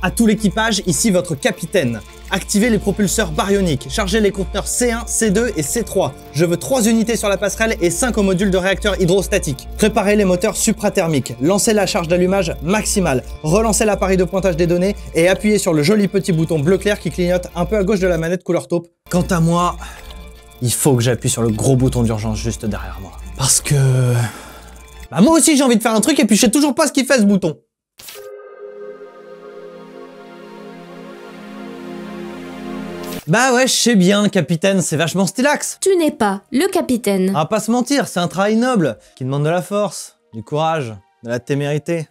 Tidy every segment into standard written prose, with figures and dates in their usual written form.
À tout l'équipage, ici votre capitaine. Activez les propulseurs baryoniques, chargez les conteneurs C1, C2 et C3. Je veux 3 unités sur la passerelle et 5 au module de réacteur hydrostatique. Préparez les moteurs suprathermiques, lancez la charge d'allumage maximale, relancez l'appareil de pointage des données et appuyez sur le joli petit bouton bleu clair qui clignote un peu à gauche de la manette couleur taupe. Quant à moi, il faut que j'appuie sur le gros bouton d'urgence juste derrière moi. Parce que... bah moi aussi j'ai envie de faire un truc et puis je sais toujours pas ce qu'il fait ce bouton. Bah ouais, je sais bien, capitaine, c'est vachement stylax. Tu n'es pas le capitaine. On va pas se mentir, c'est un travail noble, qui demande de la force, du courage, de la témérité,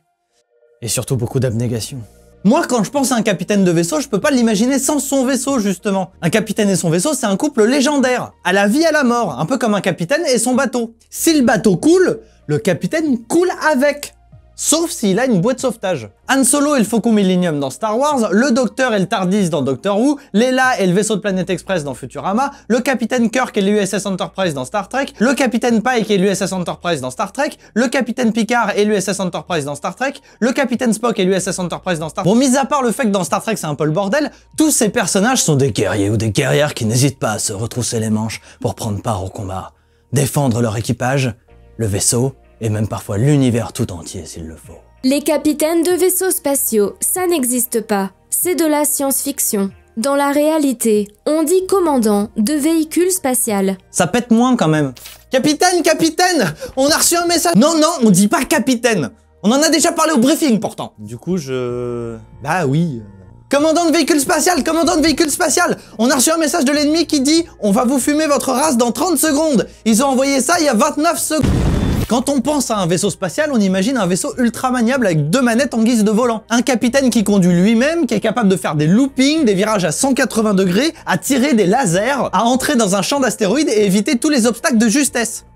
et surtout beaucoup d'abnégation. Moi, quand je pense à un capitaine de vaisseau, je peux pas l'imaginer sans son vaisseau, justement. Un capitaine et son vaisseau, c'est un couple légendaire, à la vie, à la mort, un peu comme un capitaine et son bateau. Si le bateau coule, le capitaine coule avec. Sauf s'il a une bouée de sauvetage. Han Solo et le Faucon Millenium dans Star Wars, le Docteur et le TARDIS dans Doctor Who, Leela et le vaisseau de Planète Express dans Futurama, le Capitaine Kirk et l'USS Enterprise dans Star Trek, le Capitaine Pike et l'USS Enterprise dans Star Trek, le Capitaine Picard et l'USS Enterprise dans Star Trek, le Capitaine Spock et l'USS Enterprise dans Star Trek. Bon, mis à part le fait que dans Star Trek c'est un peu le bordel, tous ces personnages sont des guerriers ou des guerrières qui n'hésitent pas à se retrousser les manches pour prendre part au combat, défendre leur équipage, le vaisseau, et même parfois l'univers tout entier s'il le faut. Les capitaines de vaisseaux spatiaux, ça n'existe pas. C'est de la science-fiction. Dans la réalité, on dit commandant de véhicule spatial. Ça pète moins quand même. Capitaine, capitaine, on a reçu un message. Non, non, on dit pas capitaine. On en a déjà parlé au briefing pourtant. Du coup, bah oui. Commandant de véhicule spatial, commandant de véhicule spatial. On a reçu un message de l'ennemi qui dit « On va vous fumer votre race dans 30 secondes ». Ils ont envoyé ça il y a 29 secondes. Quand on pense à un vaisseau spatial, on imagine un vaisseau ultra maniable avec 2 manettes en guise de volant. Un capitaine qui conduit lui-même, qui est capable de faire des loopings, des virages à 180 degrés, à tirer des lasers, à entrer dans un champ d'astéroïdes et éviter tous les obstacles de justesse.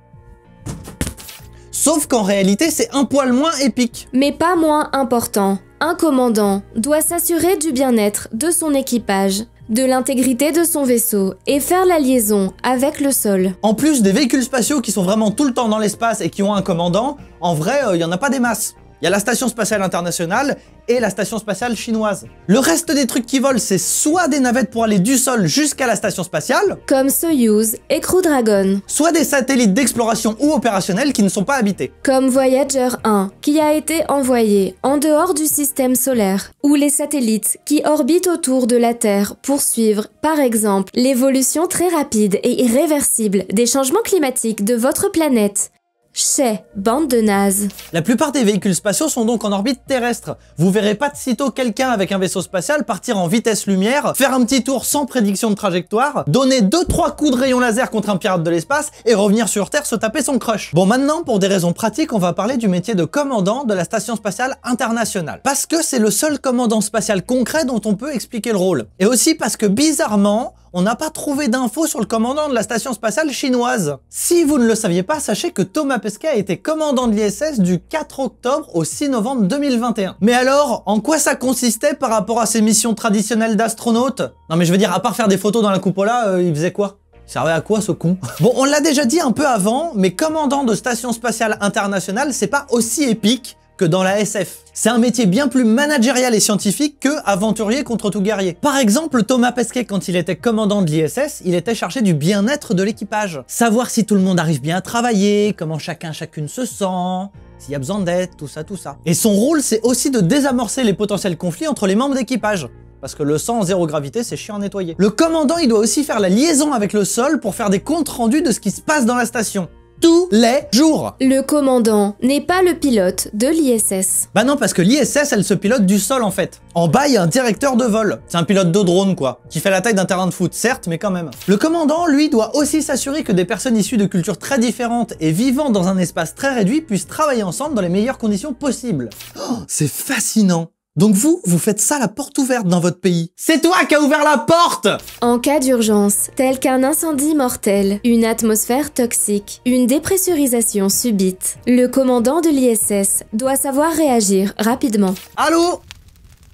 Sauf qu'en réalité, c'est un poil moins épique. Mais pas moins important. Un commandant doit s'assurer du bien-être de son équipage, de l'intégrité de son vaisseau et faire la liaison avec le sol. En plus des véhicules spatiaux qui sont vraiment tout le temps dans l'espace et qui ont un commandant, en vrai, il y en a pas des masses. Il y a la Station Spatiale Internationale et la Station Spatiale Chinoise. Le reste des trucs qui volent, c'est soit des navettes pour aller du sol jusqu'à la Station Spatiale, comme Soyuz et Crew Dragon, soit des satellites d'exploration ou opérationnels qui ne sont pas habités, comme Voyager 1, qui a été envoyé en dehors du système solaire, ou les satellites qui orbitent autour de la Terre pour suivre, par exemple, l'évolution très rapide et irréversible des changements climatiques de votre planète. Chez bande de nazes. La plupart des véhicules spatiaux sont donc en orbite terrestre. Vous verrez pas de sitôt quelqu'un avec un vaisseau spatial partir en vitesse lumière, faire un petit tour sans prédiction de trajectoire, donner 2-3 coups de rayon laser contre un pirate de l'espace et revenir sur Terre se taper son crush. Bon, maintenant, pour des raisons pratiques, on va parler du métier de commandant de la Station Spatiale Internationale. Parce que c'est le seul commandant spatial concret dont on peut expliquer le rôle. Et aussi parce que bizarrement, on n'a pas trouvé d'infos sur le commandant de la station spatiale chinoise. Si vous ne le saviez pas, sachez que Thomas Pesquet a été commandant de l'ISS du 4 octobre au 6 novembre 2021. Mais alors, en quoi ça consistait par rapport à ses missions traditionnelles d'astronaute? Non mais je veux dire, à part faire des photos dans la cupola, il faisait quoi? Il servait à quoi ce con? Bon, on l'a déjà dit un peu avant, mais commandant de station spatiale internationale, c'est pas aussi épique que dans la SF. C'est un métier bien plus managérial et scientifique que aventurier contre tout guerrier. Par exemple, Thomas Pesquet, quand il était commandant de l'ISS, il était chargé du bien-être de l'équipage. Savoir si tout le monde arrive bien à travailler, comment chacune se sent, s'il y a besoin d'aide, tout ça. Et son rôle, c'est aussi de désamorcer les potentiels conflits entre les membres d'équipage. Parce que le sang en zéro gravité, c'est chiant à nettoyer. Le commandant, il doit aussi faire la liaison avec le sol pour faire des comptes rendus de ce qui se passe dans la station. Tous les jours. Le commandant n'est pas le pilote de l'ISS. Bah non, parce que l'ISS, elle se pilote du sol en fait. En bas, il y a un directeur de vol. C'est un pilote de drone quoi, qui fait la taille d'un terrain de foot, certes, mais quand même. Le commandant, lui, doit aussi s'assurer que des personnes issues de cultures très différentes et vivant dans un espace très réduit puissent travailler ensemble dans les meilleures conditions possibles. Oh, c'est fascinant. Donc vous faites ça la porte ouverte dans votre pays. C'est toi qui as ouvert la porte! En cas d'urgence, tel qu'un incendie mortel, une atmosphère toxique, une dépressurisation subite, le commandant de l'ISS doit savoir réagir rapidement. Allô?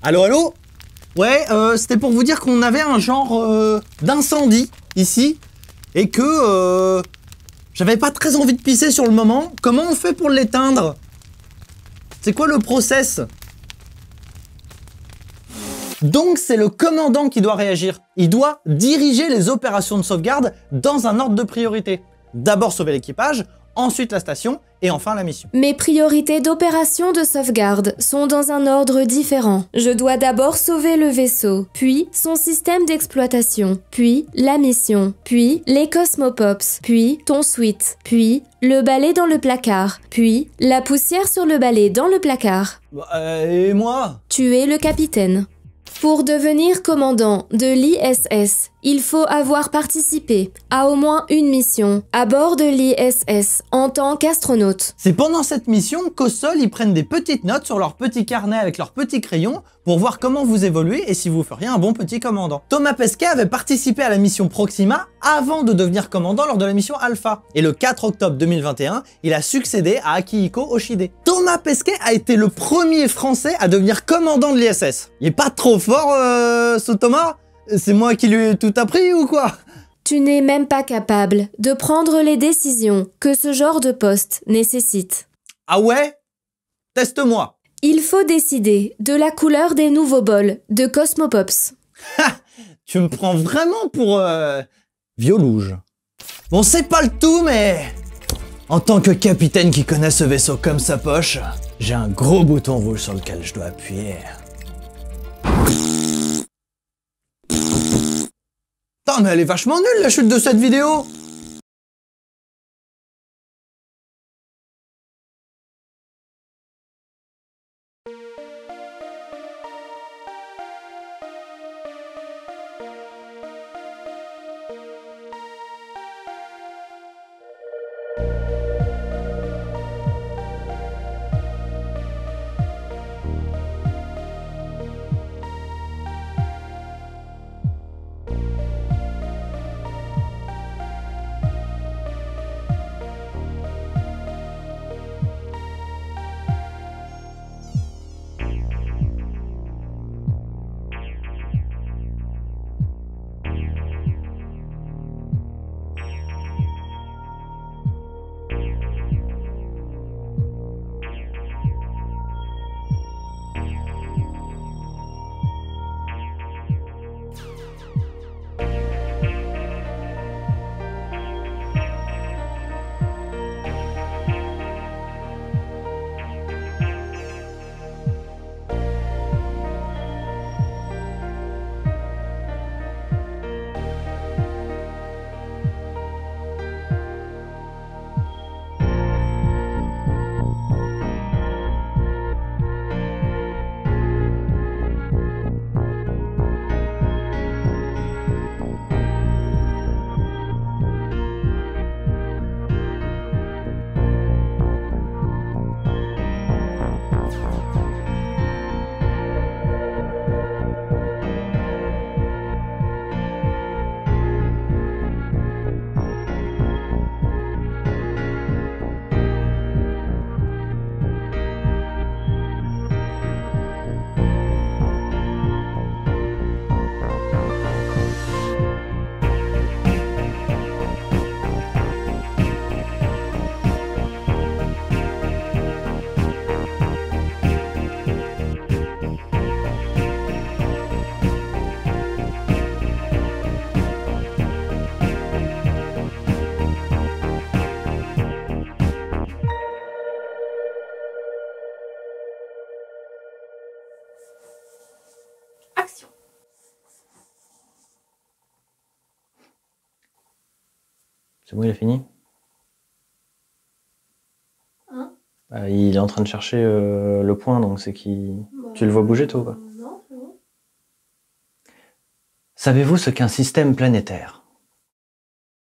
Allô? Ouais, c'était pour vous dire qu'on avait un genre d'incendie ici et que j'avais pas très envie de pisser sur le moment. Comment on fait pour l'éteindre? C'est quoi le process? Donc c'est le commandant qui doit réagir. Il doit diriger les opérations de sauvegarde dans un ordre de priorité. D'abord sauver l'équipage, ensuite la station et enfin la mission. Mes priorités d'opération de sauvegarde sont dans un ordre différent. Je dois d'abord sauver le vaisseau, puis son système d'exploitation, puis la mission, puis les Cosmopops, puis ton suite, puis le balai dans le placard, puis la poussière sur le balai dans le placard. Et moi? Tu es le capitaine. Pour devenir commandant de l'ISS, il faut avoir participé à au moins une mission à bord de l'ISS en tant qu'astronaute. C'est pendant cette mission qu'au sol, ils prennent des petites notes sur leur petit carnet avec leurs petits crayons pour voir comment vous évoluez et si vous feriez un bon petit commandant. Thomas Pesquet avait participé à la mission Proxima avant de devenir commandant lors de la mission Alpha. Et le 4 octobre 2021, il a succédé à Akihiko Hoshide. Thomas Pesquet a été le premier Français à devenir commandant de l'ISS. Il est pas trop fort, ce Thomas? C'est moi qui lui ai tout appris ou quoi? Tu n'es même pas capable de prendre les décisions que ce genre de poste nécessite. Ah ouais? Teste-moi. Il faut décider de la couleur des nouveaux bols de Cosmopops. Tu me prends vraiment pour Violouge. Bon, c'est pas le tout, mais en tant que capitaine qui connaît ce vaisseau comme sa poche, j'ai un gros bouton rouge sur lequel je dois appuyer. Putain, mais elle est vachement nulle la chute de cette vidéo! C'est bon, il a fini? Hein? Il est en train de chercher le point, donc c'est qu'il... Tu le vois bouger, toi, ou pas? Non, c'est bon. Savez-vous ce qu'est un système planétaire?